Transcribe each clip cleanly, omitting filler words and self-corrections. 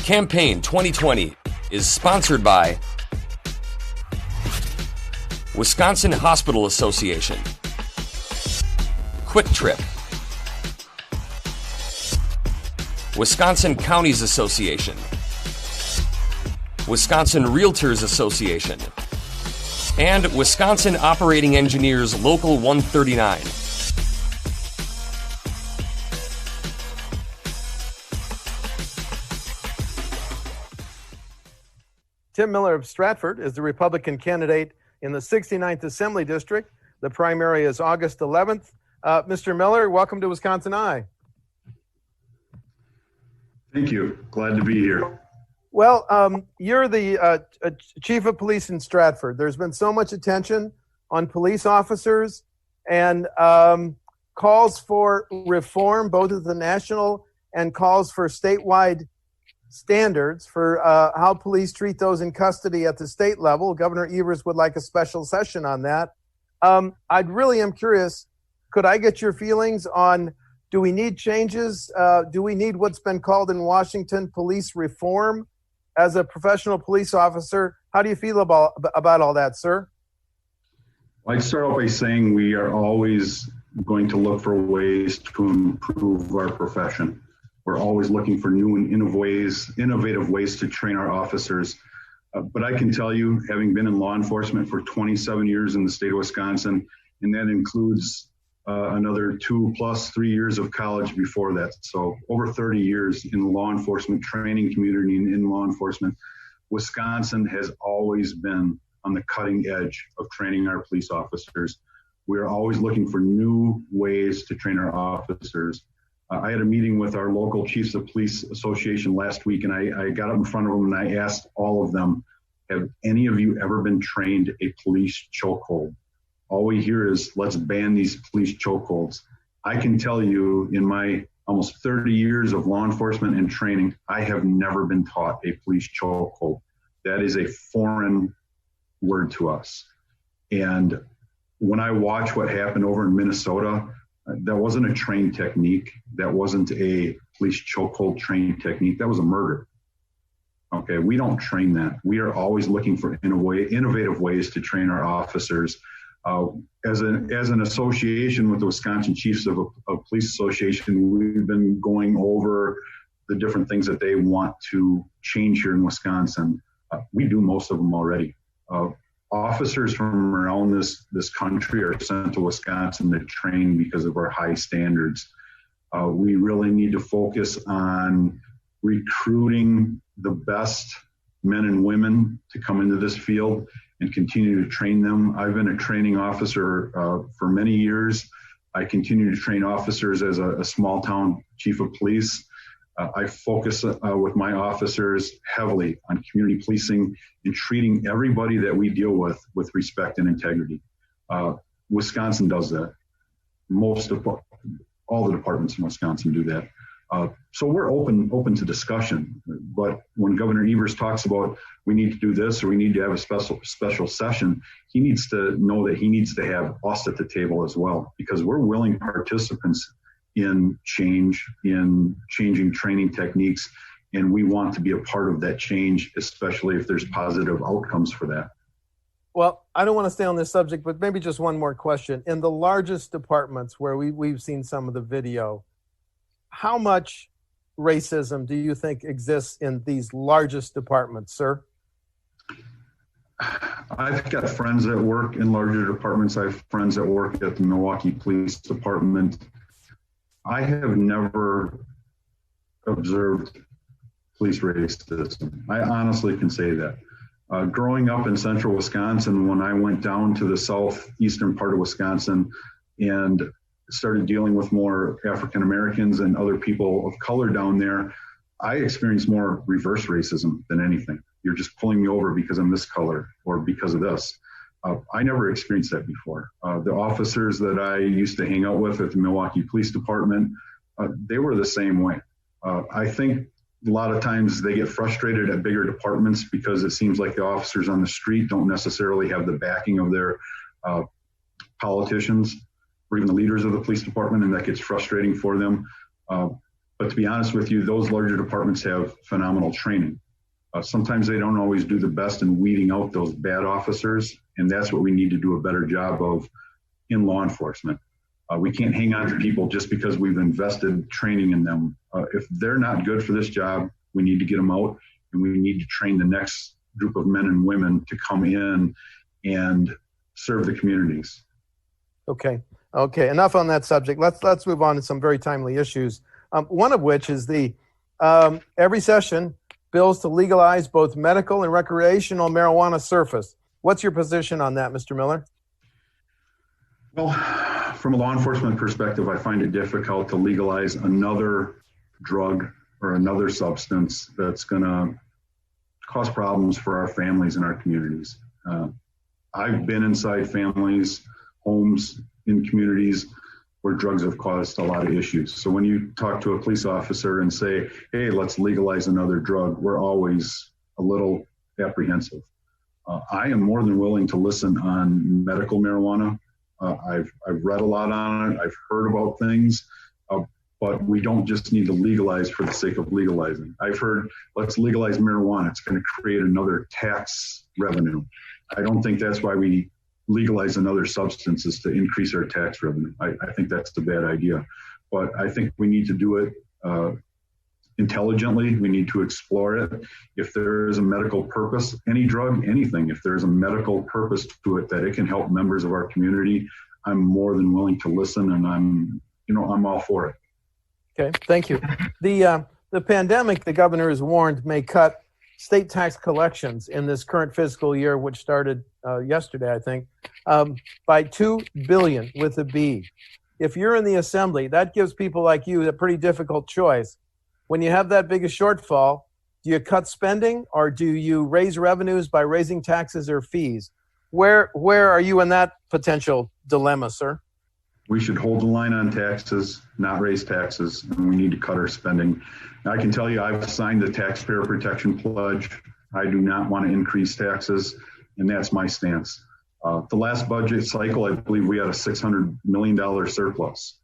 Campaign 2020 is sponsored by Wisconsin Hospital Association, Quick Trip, Wisconsin Counties Association, Wisconsin Realtors Association, and Wisconsin Operating Engineers Local 139. Tim Miller of Stratford is the Republican candidate in the 69th Assembly District. The primary is August 11th. Mr. Miller, welcome to WisconsinEye. Thank you. Glad to be here. Well, you're the chief of police in Stratford. There's been so much attention on police officers and calls for reform, both at the national and calls for statewide standards for how police treat those in custody at the state level. Governor Evers would like a special session on that. I really am curious, could I get your feelings on, do we need changes? Do we need what's been called in Washington police reform? As a professional police officer, how do you feel about all that, sir? I'd start off by saying we are always going to look for ways to improve our profession. We're always looking for new and innovative ways to train our officers. But I can tell you, having been in law enforcement for 27 years in the state of Wisconsin, and that includes another 2+3 years of college before that. So over 30 years in the law enforcement training community and in law enforcement, Wisconsin has always been on the cutting edge of training our police officers. We are always looking for new ways to train our officers. I had a meeting with our local Chiefs of Police Association last week, and I got up in front of them and I asked all of them, have any of you ever been trained a police chokehold? All we hear is, let's ban these police chokeholds. I can tell you, in my almost 30 years of law enforcement and training, I have never been taught a police chokehold. That is a foreign word to us. And when I watch what happened over in Minnesota, that wasn't a trained technique. That wasn't a police chokehold trained technique. That was a murder. Okay, we don't train that. We are always looking for innovative ways to train our officers. As an association with the Wisconsin Chiefs of Police Association, we've been going over the different things that they want to change here in Wisconsin. We do most of them already. Officers from around this country are sent to Wisconsin to train because of our high standards. We really need to focus on recruiting the best men and women to come into this field and continue to train them. I've been a training officer for many years. I continue to train officers as a small town chief of police. I focus with my officers heavily on community policing and treating everybody that we deal with respect and integrity. Wisconsin does that. All the departments in Wisconsin do that. So we're open to discussion. But when Governor Evers talks about we need to do this or we need to have a special session, he needs to know that he needs to have us at the table as well, because we're willing participants in changing training techniques, and we want to be a part of that change, especially if there's positive outcomes for that. Well, I don't want to stay on this subject, but maybe just one more question. In the largest departments where we've seen some of the video, how much racism do you think exists in these largest departments, sir? I've got friends that work in larger departments. I have friends that work at the Milwaukee Police Department. I have never observed police racism. I honestly can say that. Growing up in central Wisconsin, when I went down to the southeastern part of Wisconsin and started dealing with more African Americans and other people of color down there, I experienced more reverse racism than anything. You're just pulling me over because I'm this color or because of this. I never experienced that before. The officers that I used to hang out with at the Milwaukee Police Department, they were the same way. I think a lot of times they get frustrated at bigger departments because it seems like the officers on the street don't necessarily have the backing of their politicians or even the leaders of the police department, and that gets frustrating for them. But to be honest with you, those larger departments have phenomenal training. Sometimes they don't always do the best in weeding out those bad officers, and that's what we need to do a better job of in law enforcement. We can't hang on to people just because we've invested training in them. If they're not good for this job, we need to get them out, and we need to train the next group of men and women to come in and serve the communities. Okay. Enough on that subject. Let's move on to some very timely issues. One of which is the every session bills to legalize both medical and recreational marijuana surface. What's your position on that, Mr. Miller? Well, from a law enforcement perspective, I find it difficult to legalize another drug or another substance that's going to cause problems for our families and our communities. I've been inside families, homes, in communities where drugs have caused a lot of issues. So when you talk to a police officer and say, hey, let's legalize another drug, we're always a little apprehensive. I am more than willing to listen on medical marijuana. I've read a lot on it. I've heard about things, but we don't just need to legalize for the sake of legalizing. I've heard, let's legalize marijuana. It's going to create another tax revenue. I don't think that's why we legalize another substance, is to increase our tax revenue. I think that's a bad idea. But I think we need to do it intelligently. We need to explore it. If there is a medical purpose, any drug, anything, if there's a medical purpose to it that it can help members of our community, I'm more than willing to listen, and I'm all for it. Okay, thank you. The pandemic, the governor has warned, may cut state tax collections in this current fiscal year, which started yesterday, I think, by $2 billion with a B. If you're in the assembly, that gives people like you a pretty difficult choice. When you have that big a shortfall, do you cut spending, or do you raise revenues by raising taxes or fees? Where are you in that potential dilemma, sir? We should hold the line on taxes, not raise taxes, and we need to cut our spending. I can tell you, I've signed the Taxpayer Protection Pledge. I do not want to increase taxes, and that's my stance. The last budget cycle, I believe we had a $600 million surplus,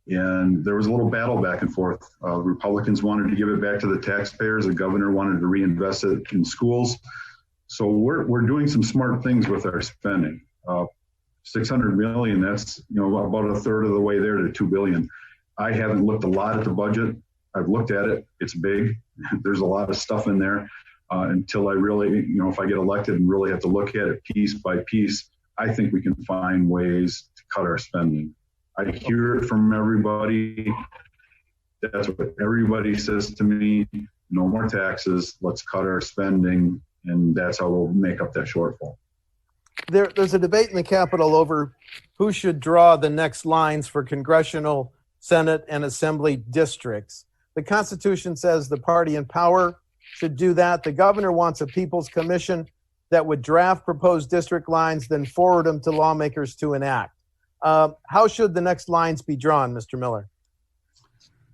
and there was a little battle back and forth. Republicans wanted to give it back to the taxpayers. The governor wanted to reinvest it in schools. So we're doing some smart things with our spending. $600 million, that's about a third of the way there to $2 billion. I haven't looked a lot at the budget. I've looked at it. It's big. There's a lot of stuff in there. Until I really, if I get elected and really have to look at it piece by piece, I think we can find ways to cut our spending. I hear it from everybody. That's what everybody says to me. No more taxes. Let's cut our spending. And that's how we'll make up that shortfall. There's a debate in the Capitol over who should draw the next lines for congressional, Senate, and Assembly districts. The Constitution says the party in power should do that. The governor wants a people's commission that would draft proposed district lines, then forward them to lawmakers to enact. How should the next lines be drawn, Mr. Miller?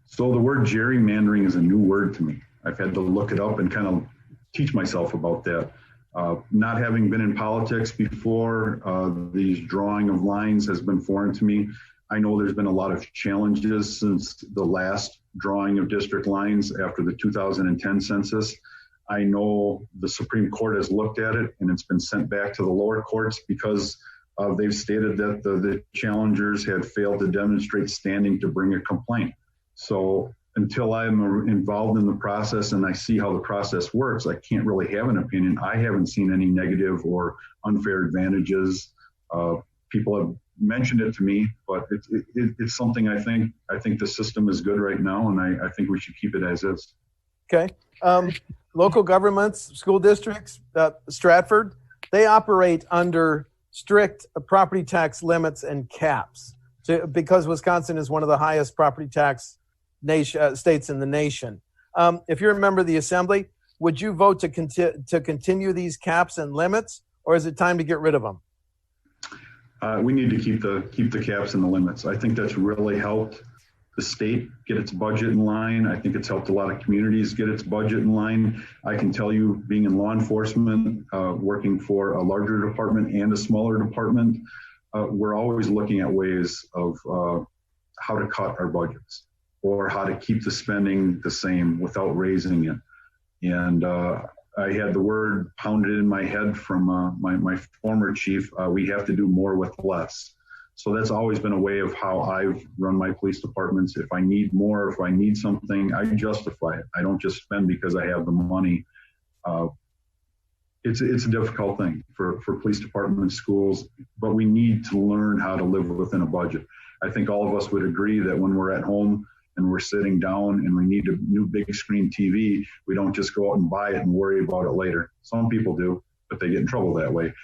So the word gerrymandering is a new word to me. I've had to look it up and kind of teach myself about that. Not having been in politics before, these drawing of lines has been foreign to me. I know there's been a lot of challenges since the last drawing of district lines after the 2010 census. I know the Supreme Court has looked at it, and it's been sent back to the lower courts because they've stated that the challengers had failed to demonstrate standing to bring a complaint. So until I'm involved in the process and I see how the process works, I can't really have an opinion. I haven't seen any negative or unfair advantages. People have mentioned it to me, but it's something I think the system is good right now, and I think we should keep it as is. Okay. Local governments, school districts, Stratford, they operate under strict property tax limits and caps because Wisconsin is one of the highest property tax states in the nation. If you're a member of the Assembly, would you vote to continue these caps and limits, or is it time to get rid of them? We need to keep the caps and the limits. I think that's really helped the state get its budget in line. I think it's helped a lot of communities get its budget in line. I can tell you, being in law enforcement, working for a larger department and a smaller department, we're always looking at ways of how to cut our budgets. or how to keep the spending the same without raising it. And I had the word pounded in my head from my former chief, we have to do more with less. So that's always been a way of how I've run my police departments. If I need more, if I need something, I justify it. I don't just spend because I have the money. It's a difficult thing for police departments, schools, but we need to learn how to live within a budget. I think all of us would agree that when we're at home and we're sitting down and we need a new big screen TV, we don't just go out and buy it and worry about it later. Some people do, but they get in trouble that way.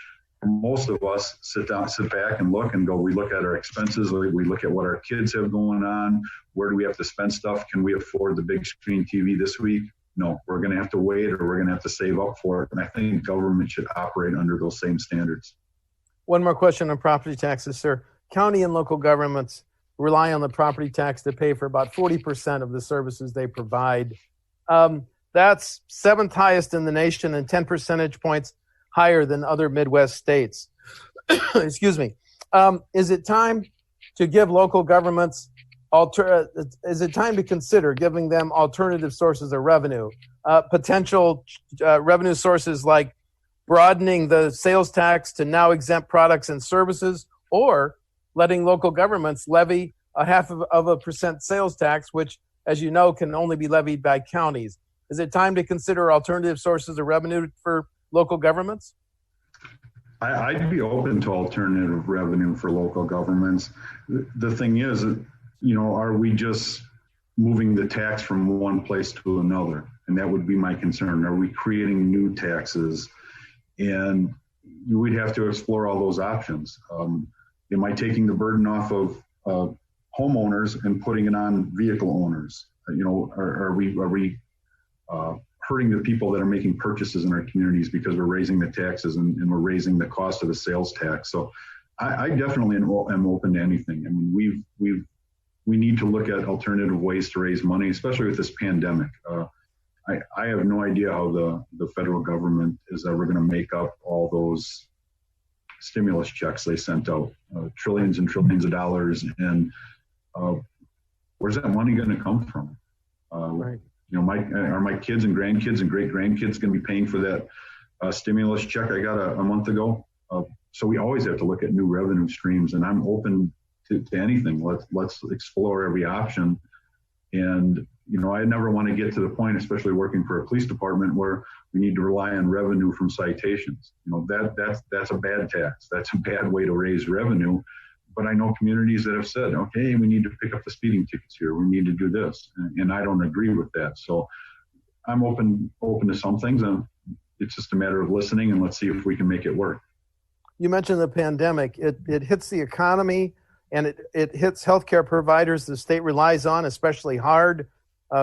Most of us sit back and look and go, we look at our expenses, we look at what our kids have going on, where do we have to spend stuff, can we afford the big screen TV this week? No, we're going to have to wait, or we're going to have to save up for it. And I think government should operate under those same standards. One more question on property taxes, sir. County and local governments rely on the property tax to pay for about 40% of the services they provide. That's seventh highest in the nation and 10 percentage points higher than other Midwest states. Excuse me. Is it time to give local governments is it time to consider giving them alternative sources of revenue, potential revenue sources like broadening the sales tax to now exempt products and services, or letting local governments levy a 0.5% sales tax, which, as you know, can only be levied by counties? Is it time to consider alternative sources of revenue for local governments? I'd be open to alternative revenue for local governments. The thing is, are we just moving the tax from one place to another? And that would be my concern. Are we creating new taxes? And we'd have to explore all those options. Am I taking the burden off of homeowners and putting it on vehicle owners? Are we hurting the people that are making purchases in our communities because we're raising the taxes and we're raising the cost of the sales tax? So I definitely am open to anything. I mean, we need to look at alternative ways to raise money, especially with this pandemic. I have no idea how the federal government is ever going to make up all those stimulus checks they sent out, trillions and trillions of dollars. And where's that money going to come from? Right. Are my kids and grandkids and great grandkids going to be paying for that stimulus check I got a month ago? So we always have to look at new revenue streams, and I'm open to anything. Let's explore every option. And I never want to get to the point, especially working for a police department, where we need to rely on revenue from citations. That's a bad tax. That's a bad way to raise revenue. But I know communities that have said, okay, we need to pick up the speeding tickets here. We need to do this. And I don't agree with that. So I'm open to some things. And it's just a matter of listening, and let's see if we can make it work. You mentioned the pandemic. It hits the economy, and it hits healthcare providers the state relies on, especially hard.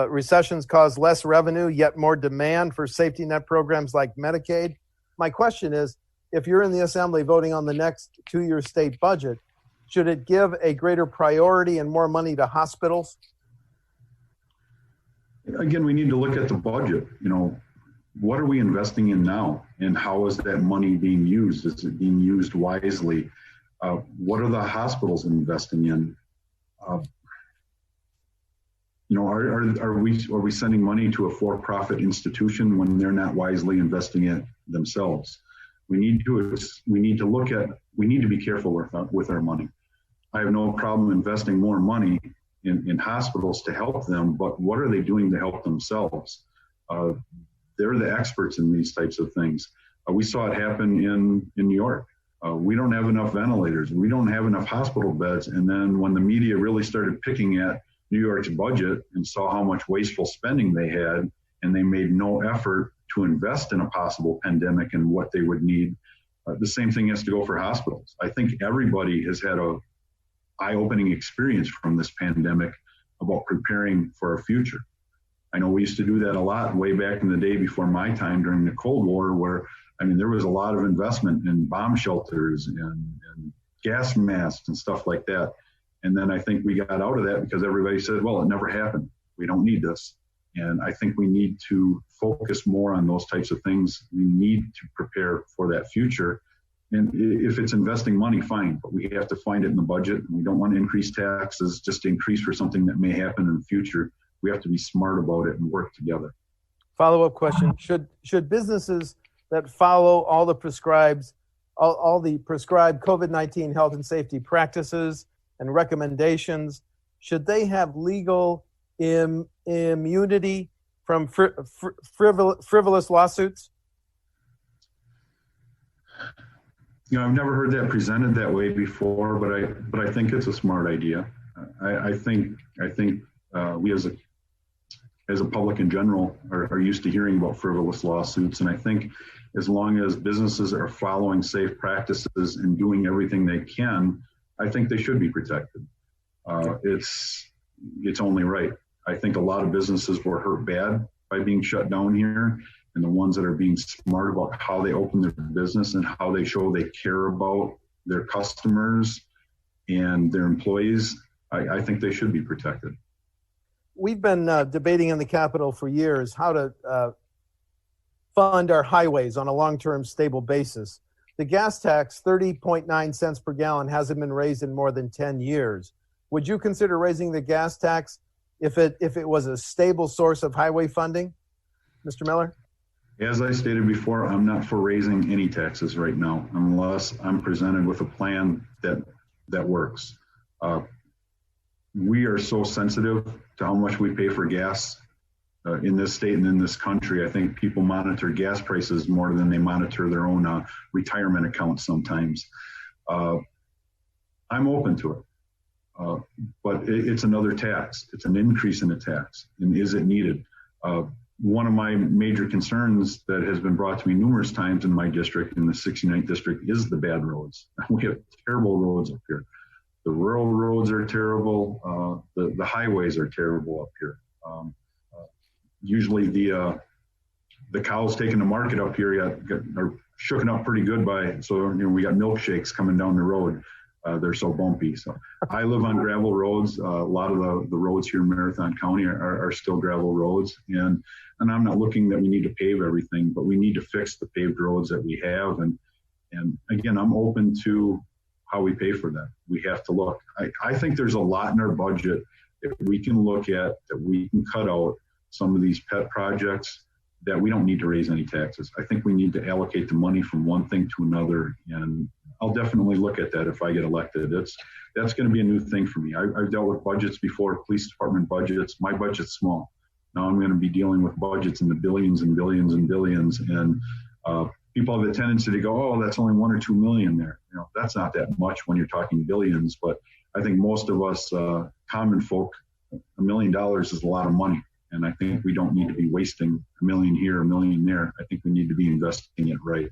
Recessions cause less revenue, yet more demand for safety net programs like Medicaid. My question is, if you're in the assembly voting on the next 2-year state budget, should it give a greater priority and more money to hospitals? Again, we need to look at the budget. What are we investing in now, and how is that money being used? Is it being used wisely? What are the hospitals investing in? Are we sending money to a for-profit institution when they're not wisely investing it themselves? We need to be careful with our money. I have no problem investing more money in hospitals to help them, but what are they doing to help themselves? They're the experts in these types of things. We saw it happen in New York. We don't have enough ventilators. We don't have enough hospital beds. And then when the media really started picking at New York's budget and saw how much wasteful spending they had, and they made no effort to invest in a possible pandemic and what they would need, the same thing has to go for hospitals. I think everybody has had a eye-opening experience from this pandemic about preparing for our future. I know we used to do that a lot way back in the day before my time during the Cold War, where, there was a lot of investment in bomb shelters and gas masks and stuff like that. And then I think we got out of that because everybody said, well, it never happened. We don't need this. And I think we need to focus more on those types of things. We need to prepare for that future. And if it's investing money, fine, but we have to find it in the budget. We don't want to increase taxes just to increase for something that may happen in the future. We have to be smart about it and work together. Follow-up question: Should businesses that follow all the prescribed COVID-19 health and safety practices and recommendations, should they have legal immunity from frivolous lawsuits? I've never heard that presented that way before, but I think it's a smart idea. I think we as a public in general are used to hearing about frivolous lawsuits, and I think as long as businesses are following safe practices and doing everything they can, I think they should be protected. It's only right. I think a lot of businesses were hurt bad by being shut down here, and the ones that are being smart about how they open their business and how they show they care about their customers and their employees, I think they should be protected. We've been debating in the Capitol for years how to fund our highways on a long-term stable basis. The gas tax, 30.9 cents per gallon, hasn't been raised in more than 10 years. Would you consider raising the gas tax if it was a stable source of highway funding? Mr. Miller? As I stated before, I'm not for raising any taxes right now unless I'm presented with a plan that works. We are so sensitive to how much we pay for gas in this state and in this country. I think people monitor gas prices more than they monitor their own retirement accounts sometimes. I'm open to it, but it's another tax. It's an increase in the tax. And is it needed? One of my major concerns that has been brought to me numerous times in my district, in the 69th district, is the bad roads. We have terrible roads up here. The rural roads are terrible. The highways are terrible up here. Usually the cows taking the market up here are shooken up pretty good so we got milkshakes coming down the road. They're so bumpy. So I live on gravel roads. A lot of the roads here in Marathon County are still gravel roads. And I'm not looking that we need to pave everything, but we need to fix the paved roads that we have. And again, I'm open to how we pay for that. We have to look. I think there's a lot in our budget that we can look at, that we can cut out some of these pet projects that we don't need to raise any taxes. I think we need to allocate the money from one thing to another, and I'll definitely look at that if I get elected. That's going to be a new thing for me. I've dealt with budgets before, police department budgets. My budget's small. Now I'm going to be dealing with budgets in the billions and billions and billions, and people have a tendency to go, oh, that's only 1 or 2 million there. That's not that much when you're talking billions, but I think most of us common folk, $1 million is a lot of money. And I think we don't need to be wasting $1 million here, $1 million there. I think we need to be investing it right.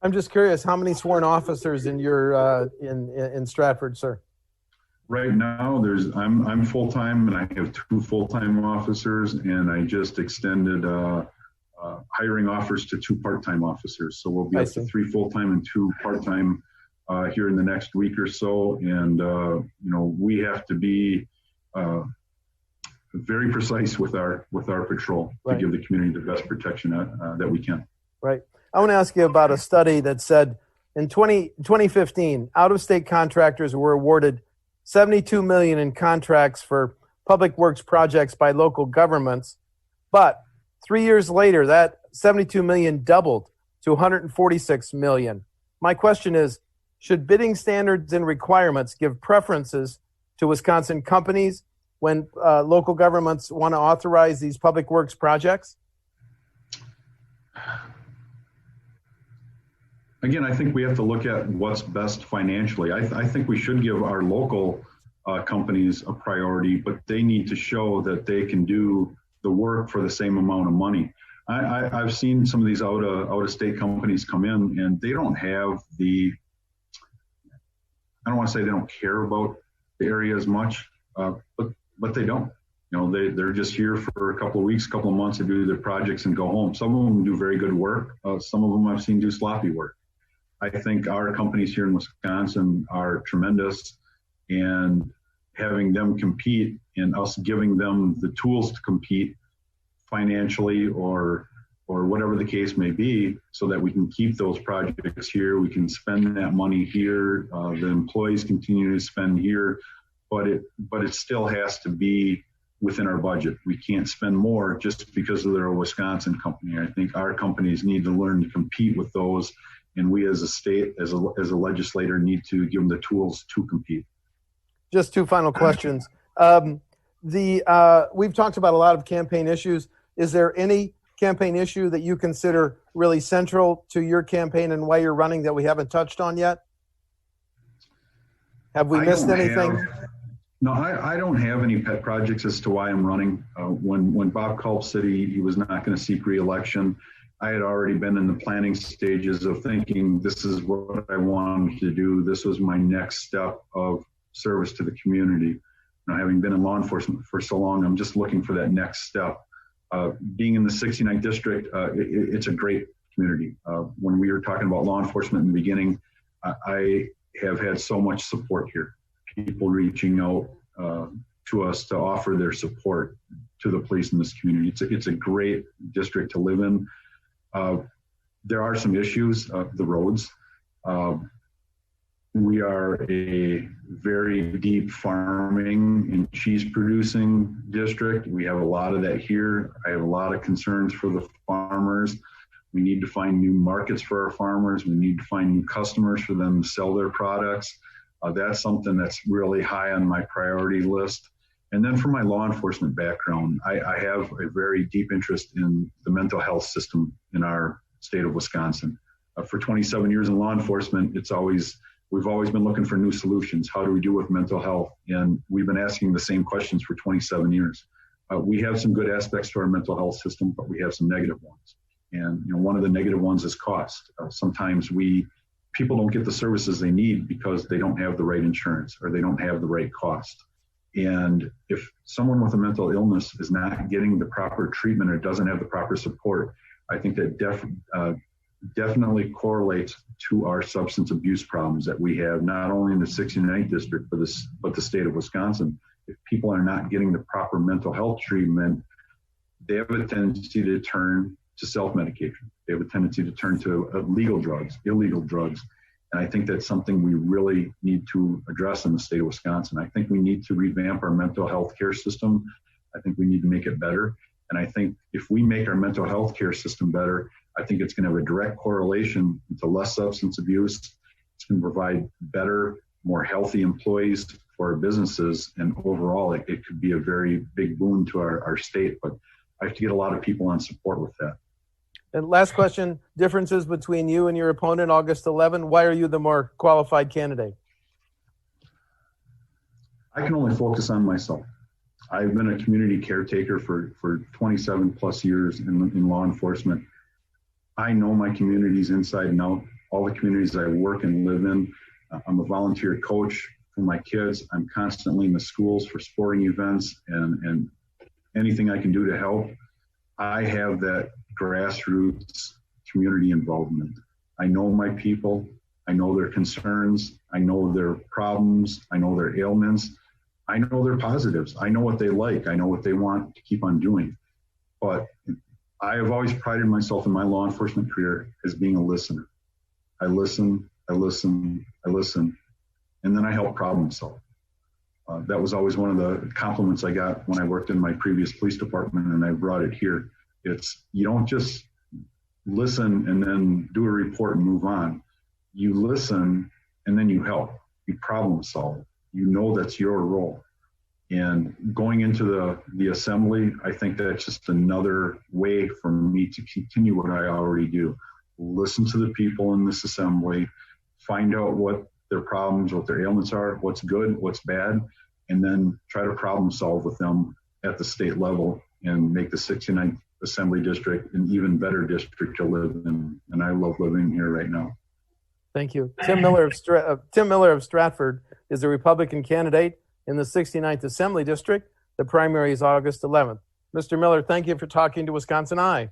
I'm just curious, how many sworn officers in your in Stratford, sir? Right now, I'm full-time, and I have 2 full-time officers, and I just extended hiring offers to 2 part-time officers. So we'll be up to 3 full-time and 2 part-time here in the next week or so. And we have to be very precise with our patrol to give the community the best protection that we can. Right. I want to ask you about a study that said in 2015, out-of-state contractors were awarded $72 million in contracts for public works projects by local governments, but 3 years later, that $72 million doubled to $146 million. My question is, should bidding standards and requirements give preferences to Wisconsin companies when local governments want to authorize these public works projects? Again, I think we have to look at what's best financially. I think we should give our local companies a priority, but they need to show that they can do the work for the same amount of money. I've seen some of these out-of-state companies come in, and they don't have I don't want to say they don't care about the area as much, but they don't. They're just here for a couple of weeks, couple of months to do their projects and go home. Some of them do very good work. Some of them I've seen do sloppy work. I think our companies here in Wisconsin are tremendous, and having them compete and us giving them the tools to compete financially or or whatever the case may be, so that we can keep those projects here. We can spend that money here. The employees continue to spend here, but it still has to be within our budget. We can't spend more just because they're a Wisconsin company. I think our companies need to learn to compete with those, and we as a state, as a legislator, need to give them the tools to compete. Just two final questions. We've talked about a lot of campaign issues. Is there any campaign issue that you consider really central to your campaign and why you're running that we haven't touched on yet? Have we missed anything? I don't have any pet projects as to why I'm running. When Bob Culp said he was not going to seek re-election, I had already been in the planning stages of thinking this is what I wanted to do. This was my next step of service to the community. Now, having been in law enforcement for so long, I'm just looking for that next step. Being in the 69th district, it's a great community. When we were talking about law enforcement in the beginning, I have had so much support here. People reaching out to us to offer their support to the police in this community. It's a great district to live in. There are some issues, the roads. We are a very deep farming and cheese producing district. We have a lot of that here. I have a lot of concerns for the farmers. We need to find new markets for our farmers. We need to find new customers for them to sell their products. That's something that's really high on my priority list. And then for my law enforcement background, I have a very deep interest in the mental health system in our state of Wisconsin. For 27 years in law enforcement, we've always been looking for new solutions. How do we deal with mental health? And we've been asking the same questions for 27 years. We have some good aspects to our mental health system, but we have some negative ones. And one of the negative ones is cost. Sometimes people don't get the services they need because they don't have the right insurance or they don't have the right cost. And if someone with a mental illness is not getting the proper treatment or doesn't have the proper support, I think that definitely correlates to our substance abuse problems that we have, not only in the 69th district, but the state of Wisconsin. If people are not getting the proper mental health treatment, they have a tendency to turn to self-medication. They have a tendency to turn to illegal drugs. And I think that's something we really need to address in the state of Wisconsin. I think we need to revamp our mental health care system. I think we need to make it better. And I think if we make our mental health care system better, I think it's going to have a direct correlation to less substance abuse. It's going to provide better, more healthy employees for our businesses. And overall, it could be a very big boon to our state. But I have to get a lot of people on support with that. And last question, differences between you and your opponent, August 11. Why are you the more qualified candidate? I can only focus on myself. I've been a community caretaker for 27 plus years in law enforcement. I know my communities inside and out, all the communities I work and live in. I'm a volunteer coach for my kids. I'm constantly in the schools for sporting events and anything I can do to help. I have that grassroots community involvement. I know my people. I know their concerns. I know their problems. I know their ailments. I know their positives. I know what they like. I know what they want to keep on doing. But I have always prided myself in my law enforcement career as being a listener. I listen, and then I help problem solve. That was always one of the compliments I got when I worked in my previous police department, and I brought it here. It's, you don't just listen and then do a report and move on. You listen and then you help. You problem solve. You know that's your role. And going into the assembly, I think that's just another way for me to continue what I already do. Listen to the people in this assembly, find out what their problems, what their ailments are, what's good, what's bad, and then try to problem solve with them at the state level and make the 69th Assembly District an even better district to live in. And I love living here right now. Thank you. Tim Miller of Stratford is the Republican candidate in the 69th Assembly District. The primary is August 11th. Mr. Miller, thank you for talking to WisconsinEye.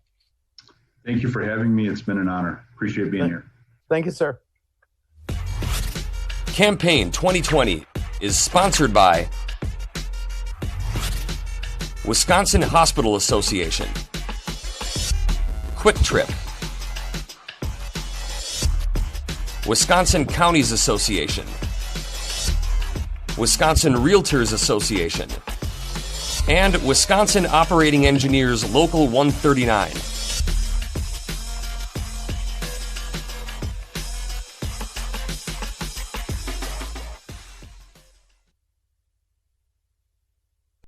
Thank you for having me. It's been an honor. Appreciate being here. Thank you, sir. Campaign 2020 is sponsored by Wisconsin Hospital Association, Quick Trip, Wisconsin Counties Association, Wisconsin Realtors Association, and Wisconsin Operating Engineers Local 139.